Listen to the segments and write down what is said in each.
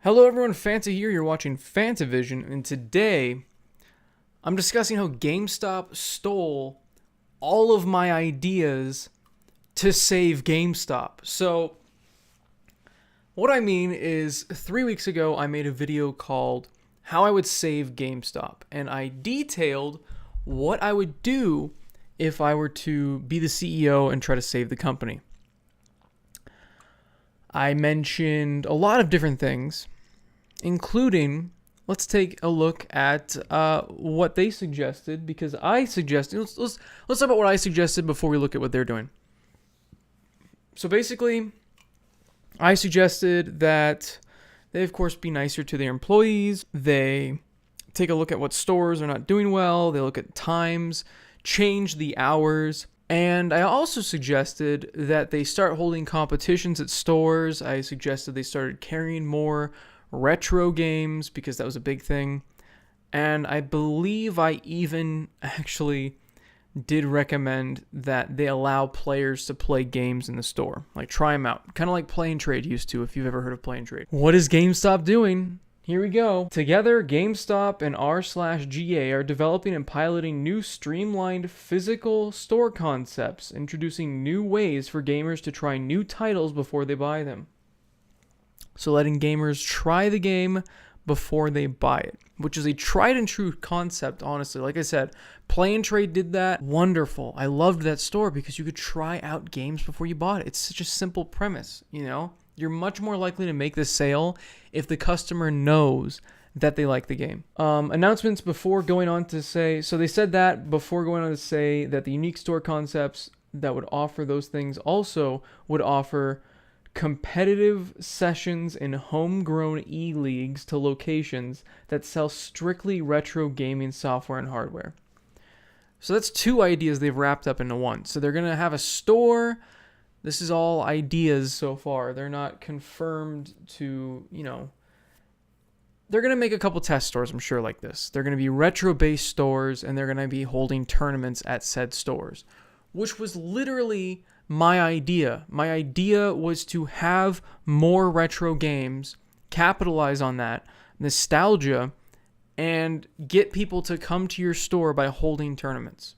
Hello everyone, Fanta here. You're watching FANTAVISION, and today I'm discussing how GameStop stole all of my ideas to save GameStop. So, what I mean is, 3 weeks ago I made a video called How I Would Save GameStop, and I detailed what I would do if I were to be the CEO and try to save the company. I mentioned a lot of different things, including, let's take a look at what they suggested, because I suggested, let's talk about what I suggested before we look at what they're doing. So basically, I suggested that they, of course, be nicer to their employees. They take a look at what stores are not doing well. They look at times, change the hours. And I also suggested that they start holding competitions at stores. I suggested they started carrying more retro games because that was a big thing. And I believe I even actually did recommend that they allow players to play games in the store. Like, try them out. Kind of like Play and Trade used to, if you've ever heard of Play and Trade. What is GameStop doing? Here we go. Together, GameStop and r/GA are developing and piloting new streamlined physical store concepts, introducing new ways for gamers to try new titles before they buy them. So letting gamers try the game before they buy it, which is a tried and true concept, honestly. Like I said, Play and Trade did that. Wonderful. I loved that store because you could try out games before you bought it. It's such a simple premise, you know? You're much more likely to make the sale if the customer knows that they like the game. Announcements before going on to say, so they said that before going on to say that the unique store concepts that would offer those things also would offer competitive sessions in homegrown e-leagues to locations that sell strictly retro gaming software and hardware. So that's two ideas they've wrapped up into one. So they're going to have a store. This is all ideas so far. They're not confirmed to, they're going to make a couple test stores, I'm sure, like this. They're going to be retro-based stores, and they're going to be holding tournaments at said stores, which was literally my idea. My idea was to have more retro games, capitalize on that nostalgia, and get people to come to your store by holding tournaments.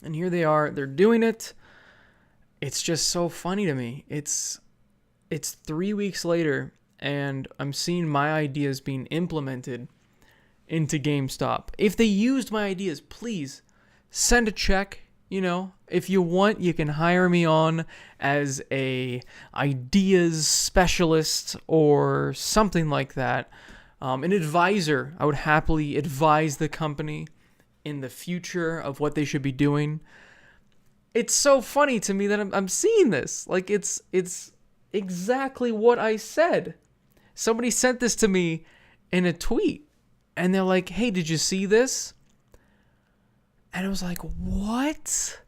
And here they are. They're doing it. It's just so funny to me. It's 3 weeks later, and I'm seeing my ideas being implemented into GameStop. If they used my ideas, please send a check. If you want, you can hire me on as a ideas specialist or something like that. An advisor. I would happily advise the company in the future of what they should be doing. It's so funny to me that I'm seeing this. Like, it's exactly what I said. Somebody sent this to me in a tweet, and they're like, hey, did you see this? And I was like, what?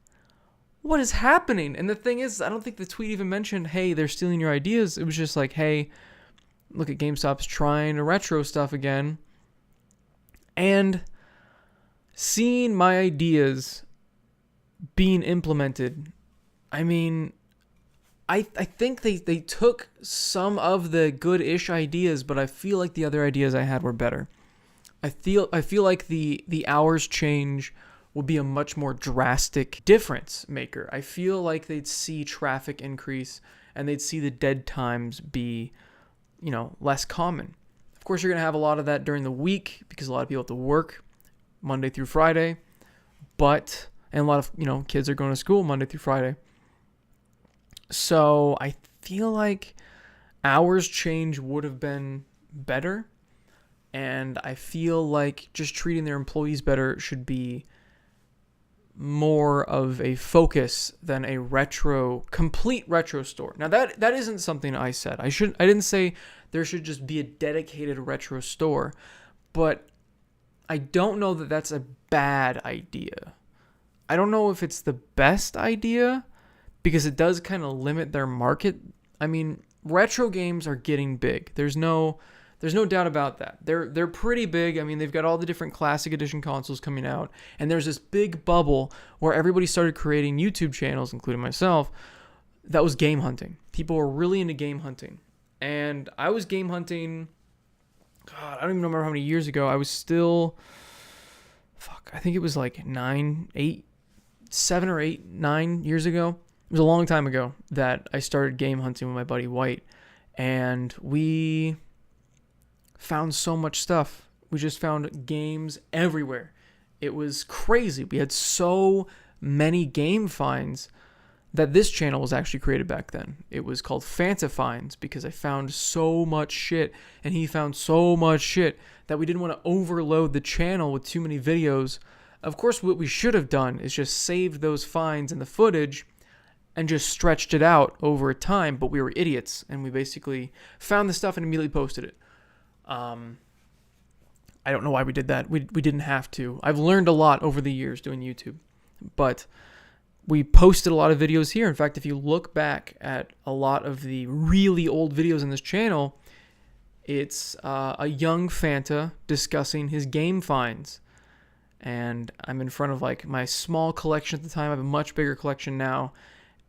What is happening? And the thing is, I don't think the tweet even mentioned, hey, they're stealing your ideas. It was just like, hey, look at GameStop's trying to retro stuff again. And seeing my ideas being implemented, I mean, I think they took some of the good-ish ideas, but I feel like the other ideas I had were better. I feel like the hours change would be a much more drastic difference maker. I feel like they'd see traffic increase, and they'd see the dead times be, less common. Of course, you're going to have a lot of that during the week because a lot of people have to work Monday through Friday, and a lot of, kids are going to school Monday through Friday. So I feel like hours change would have been better, and I feel like just treating their employees better should be more of a focus than a complete retro store. Now that isn't something I said. I didn't say there should just be a dedicated retro store, but I don't know that that's a bad idea. I don't know if it's the best idea because it does kind of limit their market. I mean, retro games are getting big. There's no doubt about that. They're pretty big. I mean, they've got all the different classic edition consoles coming out, and there's this big bubble where everybody started creating YouTube channels, including myself, that was game hunting. People were really into game hunting. And I was game hunting, God, I don't even remember how many years ago. I was still, I think it was like 7 or 8, 9 years ago. It was a long time ago that I started game hunting with my buddy White. And we found so much stuff. We just found games everywhere. It was crazy. We had so many game finds that this channel was actually created back then. It was called FANTAVISION because I found so much shit and he found so much shit that we didn't want to overload the channel with too many videos. Of course, what we should have done is just saved those finds and the footage and just stretched it out over time, but we were idiots and we basically found the stuff and immediately posted it. I don't know why we did that. We didn't have to. I've learned a lot over the years doing YouTube, but we posted a lot of videos here. In fact, if you look back at a lot of the really old videos in this channel, it's a young Fanta discussing his game finds. And I'm in front of like my small collection at the time. I have a much bigger collection now.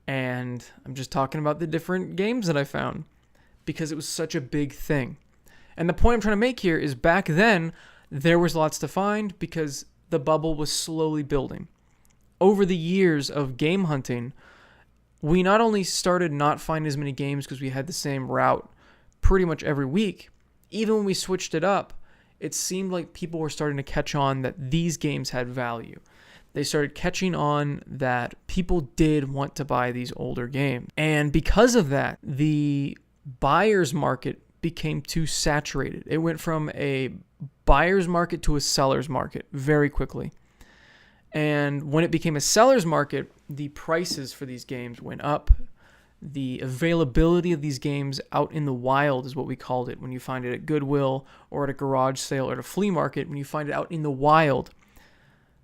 And I'm just talking about the different games that I found because it was such a big thing. And the point I'm trying to make here is back then, there was lots to find because the bubble was slowly building. Over the years of game hunting, we not only started not finding as many games because we had the same route pretty much every week, even when we switched it up, it seemed like people were starting to catch on that these games had value. They started catching on that people did want to buy these older games. And because of that, the buyer's market became too saturated. It went from a buyer's market to a seller's market very quickly. And when it became a seller's market, the prices for these games went up. The availability of these games out in the wild is what we called it. When you find it at Goodwill or at a garage sale or at a flea market, when you find it out in the wild,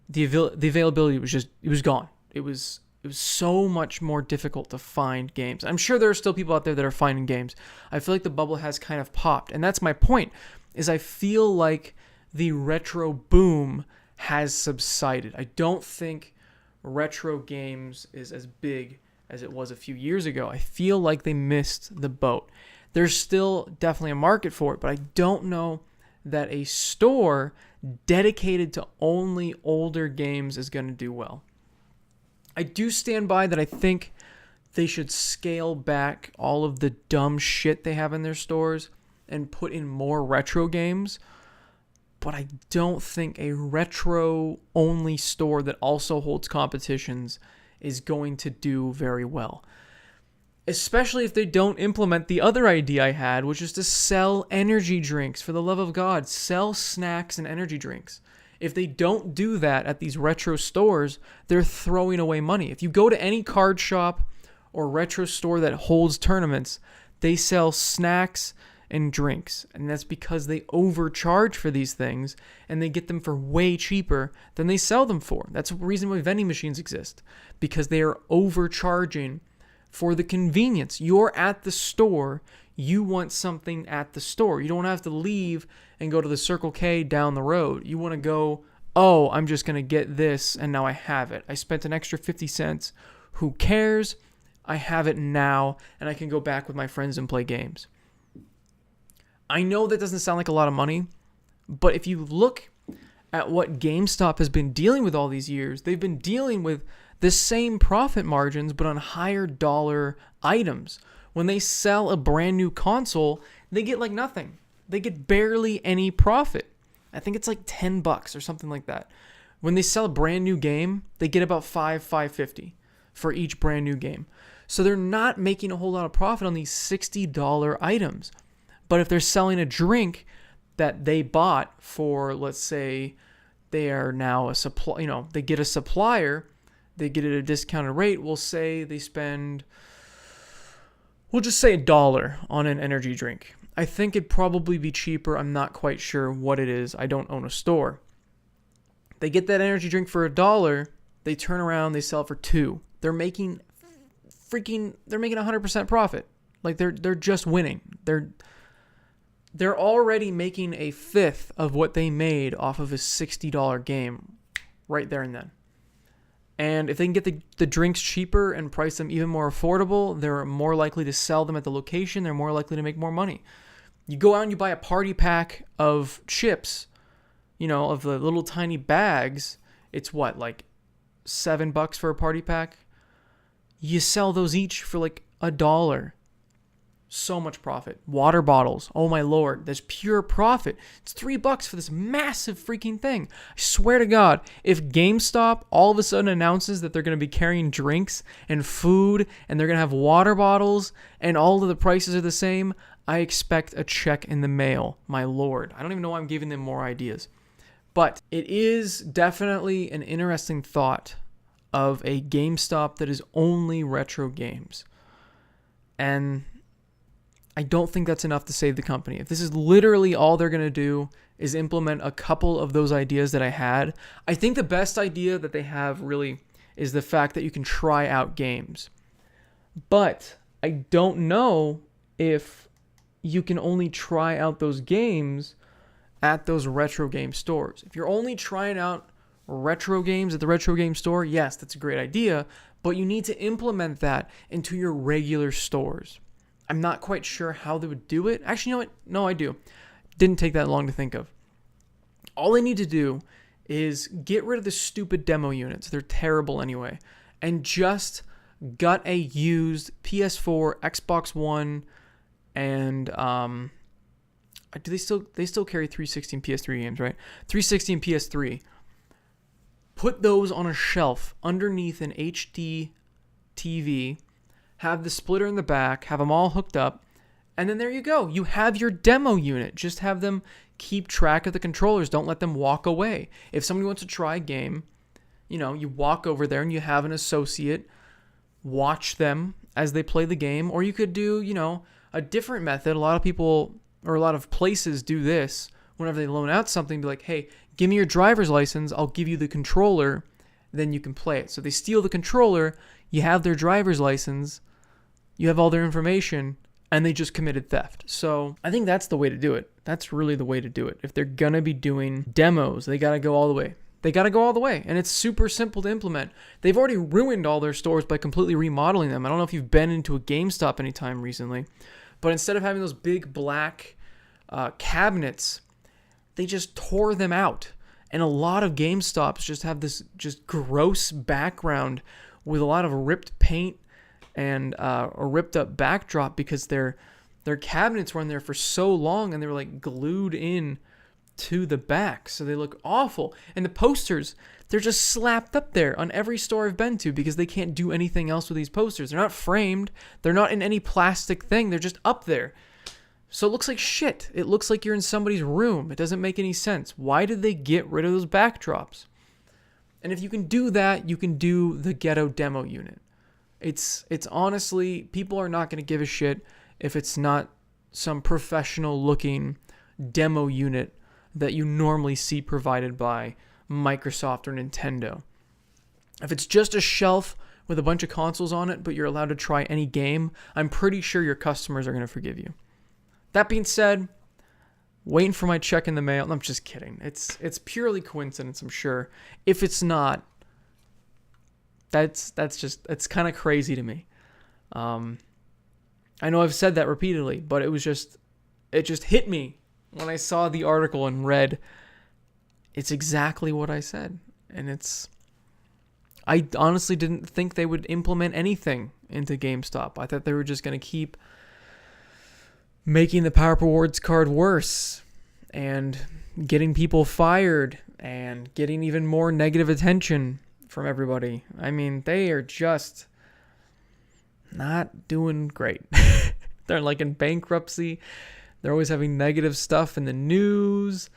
the availability was it was gone. It was so much more difficult to find games. I'm sure there are still people out there that are finding games. I feel like the bubble has kind of popped. And that's my point, is I feel like the retro boom has subsided. I don't think retro games is as big as it was a few years ago. I feel like they missed the boat. There's still definitely a market for it, but I don't know that a store dedicated to only older games is going to do well. I do stand by that I think they should scale back all of the dumb shit they have in their stores and put in more retro games. But I don't think a retro-only store that also holds competitions is going to do very well. Especially if they don't implement the other idea I had, which is to sell energy drinks. For the love of God, sell snacks and energy drinks. If they don't do that at these retro stores, they're throwing away money. If you go to any card shop or retro store that holds tournaments, they sell snacks and drinks, and that's because they overcharge for these things and they get them for way cheaper than they sell them for. That's the reason why vending machines exist, because they are overcharging for the convenience. You're at the store, you want something at the store. You don't have to leave and go to the Circle K down the road. You want to go, oh, I'm just going to get this and now I have it. I spent an extra 50 cents. Who cares? I have it now and I can go back with my friends and play games. I know that doesn't sound like a lot of money, but if you look at what GameStop has been dealing with all these years, they've been dealing with the same profit margins, but on higher dollar items. When they sell a brand new console, they get like nothing. They get barely any profit. I think it's like $10 or something like that. When they sell a brand new game, they get about $5.50 for each brand new game. So they're not making a whole lot of profit on these $60 items. But if they're selling a drink that they bought for, let's say, they are now a supply, they get a supplier, they get it at a discounted rate. We'll say they spend, we'll just say $1 on an energy drink. I think it'd probably be cheaper. I'm not quite sure what it is. I don't own a store. They get that energy drink for $1. They turn around, they sell it for $2. They're making 100% profit. Like they're just winning. They're already making a fifth of what they made off of a $60 game right there and then. And if they can get the drinks cheaper and price them even more affordable, they're more likely to sell them at the location. They're more likely to make more money. You go out and you buy a party pack of chips, of the little tiny bags. It's what, like $7 for a party pack? You sell those each for like $1. So much profit. Water bottles. Oh my Lord. There's pure profit. It's $3 for this massive freaking thing. I swear to God, if GameStop all of a sudden announces that they're going to be carrying drinks and food and they're going to have water bottles and all of the prices are the same, I expect a check in the mail. My Lord. I don't even know why I'm giving them more ideas. But it is definitely an interesting thought of a GameStop that is only retro games. And I don't think that's enough to save the company. If this is literally all they're going to do is implement a couple of those ideas that I had, I think the best idea that they have really is the fact that you can try out games. But I don't know if you can only try out those games at those retro game stores. If you're only trying out retro games at the retro game store, yes, that's a great idea, but you need to implement that into your regular stores. I'm not quite sure how they would do it. Actually, you know what? No, I do. Didn't take that long to think of. All they need to do is get rid of the stupid demo units. They're terrible anyway. And just gut a used PS4, Xbox One, and do they still carry 360 and PS3 games, right? 360 and PS3. Put those on a shelf underneath an HD TV. Have the splitter in the back, have them all hooked up, and then there you go. You have your demo unit. Just have them keep track of the controllers. Don't let them walk away. If somebody wants to try a game, you walk over there and you have an associate watch them as they play the game. Or you could do, a different method. A lot of people or a lot of places do this whenever they loan out something. Be like, hey, give me your driver's license. I'll give you the controller. Then you can play it. So they steal the controller. You have their driver's license. You have all their information, and they just committed theft. So I think that's the way to do it. That's really the way to do it. If they're going to be doing demos, they got to go all the way. They got to go all the way, and it's super simple to implement. They've already ruined all their stores by completely remodeling them. I don't know if you've been into a GameStop anytime recently, but instead of having those big black cabinets, they just tore them out. And a lot of GameStops just have this just gross background with a lot of ripped paint and a ripped up backdrop because their cabinets were in there for so long and they were like glued in to the back. So they look awful. And the posters, they're just slapped up there on every store I've been to because they can't do anything else with these posters. They're not framed. They're not in any plastic thing. They're just up there. So it looks like shit. It looks like you're in somebody's room. It doesn't make any sense. Why did they get rid of those backdrops? And if you can do that, you can do the ghetto demo unit. It's honestly, people are not going to give a shit if it's not some professional looking demo unit that you normally see provided by Microsoft or Nintendo. If it's just a shelf with a bunch of consoles on it, but you're allowed to try any game, I'm pretty sure your customers are going to forgive you. That being said, waiting for my check in the mail. I'm just kidding. It's purely coincidence, I'm sure. If it's not, it's kind of crazy to me. I know I've said that repeatedly, but it just hit me when I saw the article and read it's exactly what I said. And I honestly didn't think they would implement anything into GameStop. I thought they were just going to keep making the Power Rewards card worse and getting people fired and getting even more negative attention from everybody. I mean, they are just not doing great. They're like in bankruptcy. They're always having negative stuff in the news.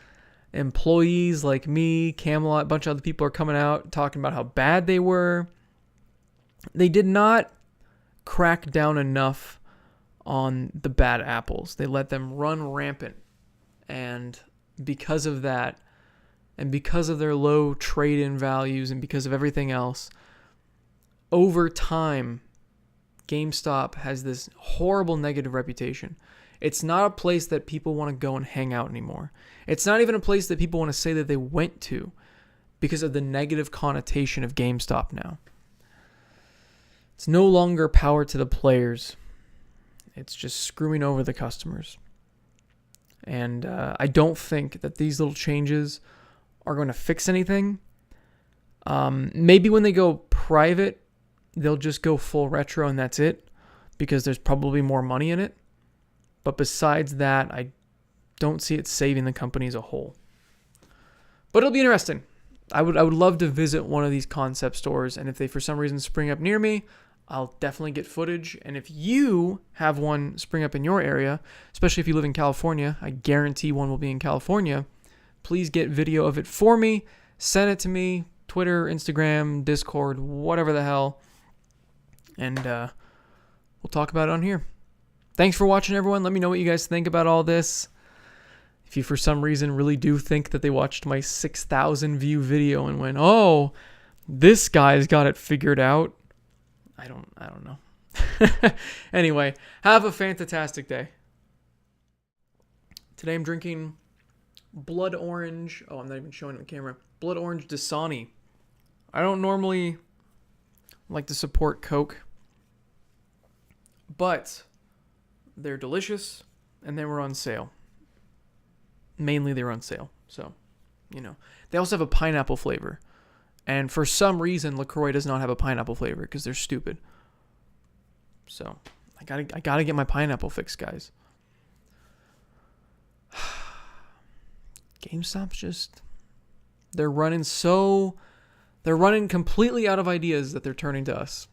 Employees like me, Camelot, a bunch of other people are coming out talking about how bad they were. They did not crack down enough on the bad apples. They let them run rampant. And because of that, and because of their low trade-in values, and because of everything else, over time, GameStop has this horrible negative reputation. It's not a place that people want to go and hang out anymore. It's not even a place that people want to say that they went to because of the negative connotation of GameStop now. It's no longer power to the players. It's just screwing over the customers. And I don't think that these little changes are going to fix anything. Maybe when they go private, they'll just go full retro and that's it, because there's probably more money in it. But besides that, I don't see it saving the company as a whole. But it'll be interesting. I would love to visit one of these concept stores, and if they for some reason spring up near me, I'll definitely get footage. And if you have one spring up in your area, especially if you live in California, I guarantee one will be in California, please get video of it for me. Send it to me, Twitter, Instagram, Discord, whatever the hell. And we'll talk about it on here. Thanks for watching, everyone. Let me know what you guys think about all this. If you for some reason really do think that they watched my 6,000 view video and went, oh, this guy's got it figured out. I don't know. Anyway, have a fantastic day. Today I'm drinking Blood Orange. Oh, I'm not even showing it on camera. Blood Orange Dasani. I don't normally like to support Coke, but they're delicious and they were on sale. Mainly they were on sale. So, you know, they also have a pineapple flavor. And for some reason, LaCroix does not have a pineapple flavor because they're stupid. So I gotta get my pineapple fix, guys. GameStop's just, they're running completely out of ideas that they're turning to us.